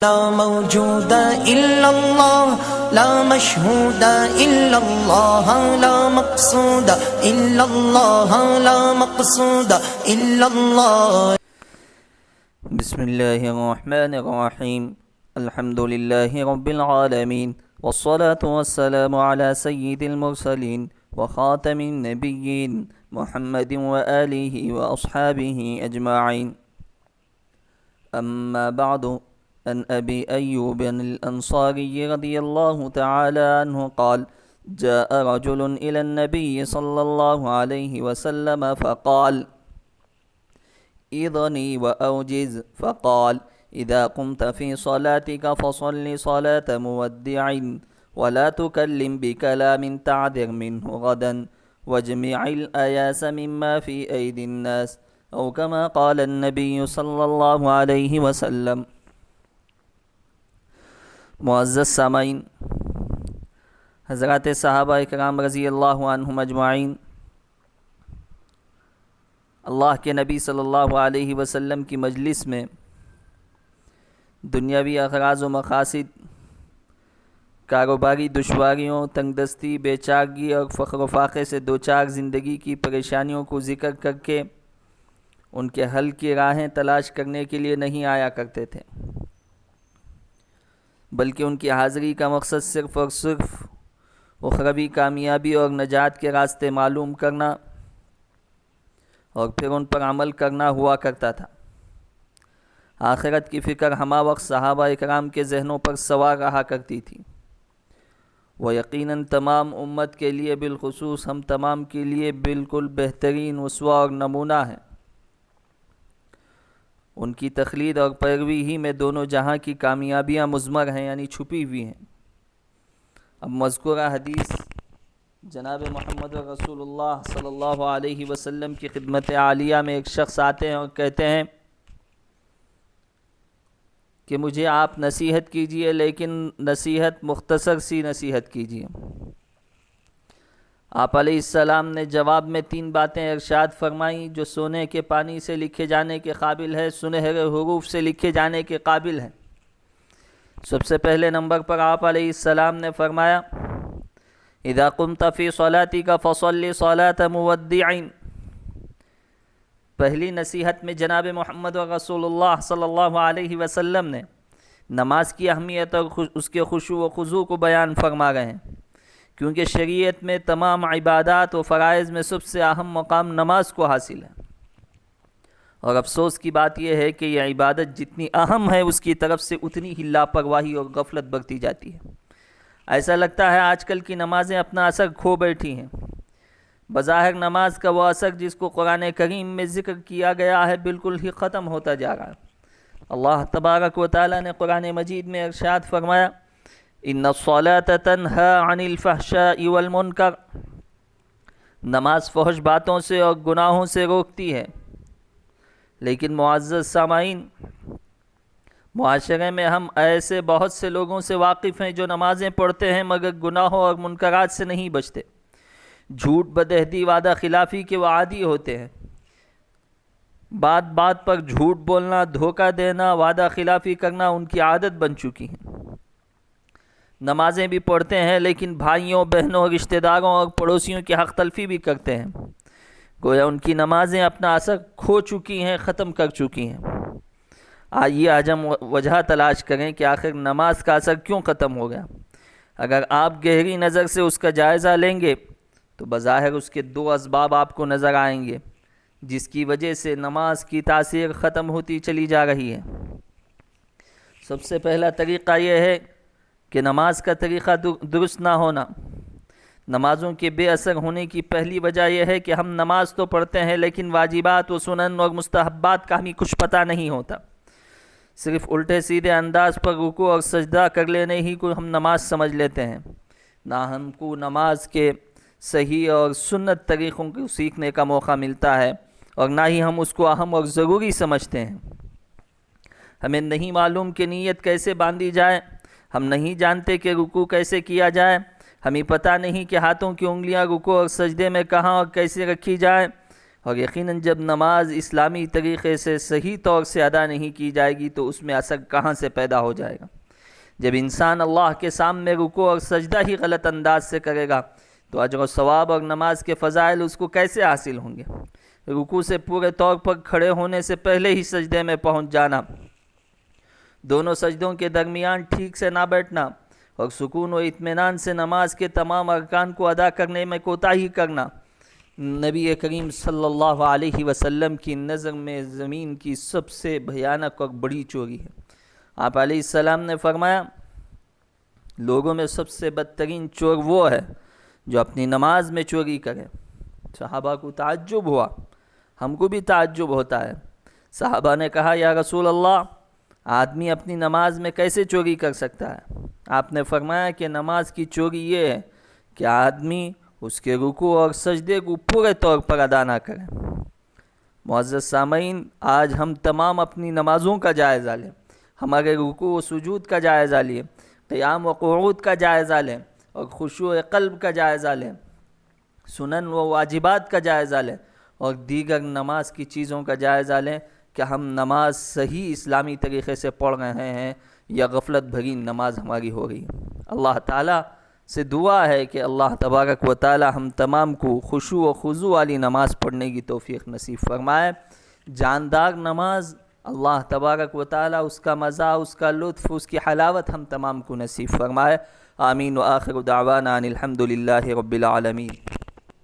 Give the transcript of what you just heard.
لا موجود إلا الله لا مشهود إلا الله لا مقصود إلا الله لا مقصود إلا الله. بسم الله الرحمن الرحيم. الحمد لله رب العالمين، والصلاة والسلام على سيد المرسلين وخاتم النبيين محمد وآله وأصحابه أجمعين. أما بعد، عن أبي أيوب الأنصاري رضي الله تعالى عنه قال: جاء رجل إلى النبي صلى الله عليه وسلم فقال: إذني وأوجز. فقال: إذا قمت في صلاتك فصل صلاة مودع، ولا تكلم بكلام تعذر منه غدا، واجمع الأياس مما في أيدي الناس، أو كما قال النبي صلى الله عليه وسلم. معزز سامعین، حضرات صحابہ اکرام رضی اللہ عنہم اجمعین اللہ کے نبی صلی اللہ علیہ وسلم کی مجلس میں دنیاوی اغراض و مقاصد، کاروباری دشواریوں، تنگ دستی، بے چارگی اور فخر و فاقے سے دوچار زندگی کی پریشانیوں کو ذکر کر کے ان کے حل کی راہیں تلاش کرنے کے لیے نہیں آیا کرتے تھے، بلکہ ان کی حاضری کا مقصد صرف اور صرف اخروی کامیابی اور نجات کے راستے معلوم کرنا اور پھر ان پر عمل کرنا ہوا کرتا تھا۔ آخرت کی فکر ہمہ وقت صحابہ اکرام کے ذہنوں پر سوار رہا کرتی تھی۔ وہ یقیناً تمام امت کے لیے، بالخصوص ہم تمام کے لیے بالکل بہترین اسوہ اور نمونہ ہیں۔ ان کی تقلید اور پیروی ہی میں دونوں جہاں کی کامیابیاں مضمر ہیں، یعنی چھپی ہوئی ہیں۔ اب مذکورہ حدیث جناب محمد رسول اللہ صلی اللہ علیہ وسلم کی خدمت عالیہ میں ایک شخص آتے ہیں اور کہتے ہیں کہ مجھے آپ نصیحت کیجئے، لیکن نصیحت مختصر سی نصیحت کیجئے۔ آپ علیہ السلام نے جواب میں 3 باتیں ارشاد فرمائیں جو سونے کے پانی سے لکھے جانے کے قابل ہے، سنہرے حروف سے لکھے جانے کے قابل ہیں۔ سب سے پہلے نمبر پر آپ علیہ السلام نے فرمایا: اذا قمت فی صلاتک فصل صلاة مودع۔ پہلی نصیحت میں جناب محمد رسول اللہ صلی اللہ علیہ وسلم نے نماز کی اہمیت اور اس کے خشوع و خضوع کو بیان فرما رہے ہیں، کیونکہ شریعت میں تمام عبادات و فرائض میں سب سے اہم مقام نماز کو حاصل ہے، اور افسوس کی بات یہ ہے کہ یہ عبادت جتنی اہم ہے اس کی طرف سے اتنی ہی لاپرواہی اور غفلت برتی جاتی ہے۔ ایسا لگتا ہے آج کل کی نمازیں اپنا اثر کھو بیٹھی ہیں۔ بظاہر نماز کا وہ اثر جس کو قرآن کریم میں ذکر کیا گیا ہے بالکل ہی ختم ہوتا جا رہا ہے۔ اللہ تبارک و تعالیٰ نے قرآن مجید میں ارشاد فرمایا: ان الصلاۃ تنہی عن الفحشاء والمنکر۔ نماز فحش باتوں سے اور گناہوں سے روکتی ہے، لیکن معزز سامعین، معاشرے میں ہم ایسے بہت سے لوگوں سے واقف ہیں جو نمازیں پڑھتے ہیں مگر گناہوں اور منکرات سے نہیں بچتے، جھوٹ، بدعہدی، وعدہ خلافی کے وہ عادی ہوتے ہیں۔ بات بات پر جھوٹ بولنا، دھوکہ دینا، وعدہ خلافی کرنا ان کی عادت بن چکی ہیں۔ نمازیں بھی پڑھتے ہیں لیکن بھائیوں، بہنوں، رشتہ داروں اور پڑوسیوں کی حق تلفی بھی کرتے ہیں، گویا ان کی نمازیں اپنا اثر کھو چکی ہیں، ختم کر چکی ہیں۔ آئیے آج ہم وجہ تلاش کریں کہ آخر نماز کا اثر کیوں ختم ہو گیا۔ اگر آپ گہری نظر سے اس کا جائزہ لیں گے تو بظاہر اس کے 2 اسباب آپ کو نظر آئیں گے جس کی وجہ سے نماز کی تاثیر ختم ہوتی چلی جا رہی ہے۔ سب سے پہلا طریقہ یہ ہے کہ نماز کا طریقہ درست نہ ہونا۔ نمازوں کے بے اثر ہونے کی پہلی وجہ یہ ہے کہ ہم نماز تو پڑھتے ہیں لیکن واجبات و سنن اور مستحبات کا ہمیں کچھ پتہ نہیں ہوتا۔ صرف الٹے سیدھے انداز پر رکوع اور سجدہ کر لینے ہی کو ہم نماز سمجھ لیتے ہیں، نہ ہم کو نماز کے صحیح اور سنت طریقوں کو سیکھنے کا موقع ملتا ہے، اور نہ ہی ہم اس کو اہم اور ضروری سمجھتے ہیں۔ ہمیں نہیں معلوم کہ نیت کیسے باندھی جائے، ہم نہیں جانتے کہ رکوع کیسے کیا جائے، ہمیں پتہ نہیں کہ ہاتھوں کی انگلیاں رکوع اور سجدے میں کہاں اور کیسے رکھی جائیں، اور یقیناً جب نماز اسلامی طریقے سے صحیح طور سے ادا نہیں کی جائے گی تو اس میں اثر کہاں سے پیدا ہو جائے گا؟ جب انسان اللہ کے سامنے رکوع اور سجدہ ہی غلط انداز سے کرے گا تو اجر و ثواب اور نماز کے فضائل اس کو کیسے حاصل ہوں گے؟ رکوع سے پورے طور پر کھڑے ہونے سے پہلے ہی سجدے میں پہنچ جانا، دونوں سجدوں کے درمیان ٹھیک سے نہ بیٹھنا اور سکون و اطمینان سے نماز کے تمام ارکان کو ادا کرنے میں کوتاہی کرنا، نبی کریم صلی اللہ علیہ وسلم کی نظر میں زمین کی سب سے بھیانک اور بڑی چوری ہے۔ آپ علیہ السلام نے فرمایا، لوگوں میں سب سے بدترین چور وہ ہے جو اپنی نماز میں چوری کرے۔ صحابہ کو تعجب ہوا، ہم کو بھی تعجب ہوتا ہے۔ صحابہ نے کہا، یا رسول اللہ، آدمی اپنی نماز میں کیسے چوری کر سکتا ہے؟ آپ نے فرمایا کہ نماز کی چوری یہ ہے کہ آدمی اس کے رکوع اور سجدے کو پورے طور پر ادا نہ کرے۔ معزز سامعین، آج ہم تمام اپنی نمازوں کا جائزہ لیں، ہمارے رکوع و سجود کا جائزہ لیں، قیام و قعود کا جائزہ لیں اور خشوع قلب کا جائزہ لیں، سنن و واجبات کا جائزہ لیں اور دیگر نماز کی چیزوں کا جائزہ لیں کہ ہم نماز صحیح اسلامی طریقے سے پڑھ رہے ہیں یا غفلت بھری نماز ہماری ہو رہی ہے۔ اللہ تعالیٰ سے دعا ہے کہ اللہ تبارک و تعالی ہم تمام کو خشوع و خضوع والی نماز پڑھنے کی توفیق نصیب فرمائے۔ جاندار نماز اللہ تبارک و تعالی اس کا مزہ، اس کا لطف، اس کی حلاوت ہم تمام کو نصیب فرمائے۔ آمین و آخر دعوانا ان الحمد للہ رب العالمین۔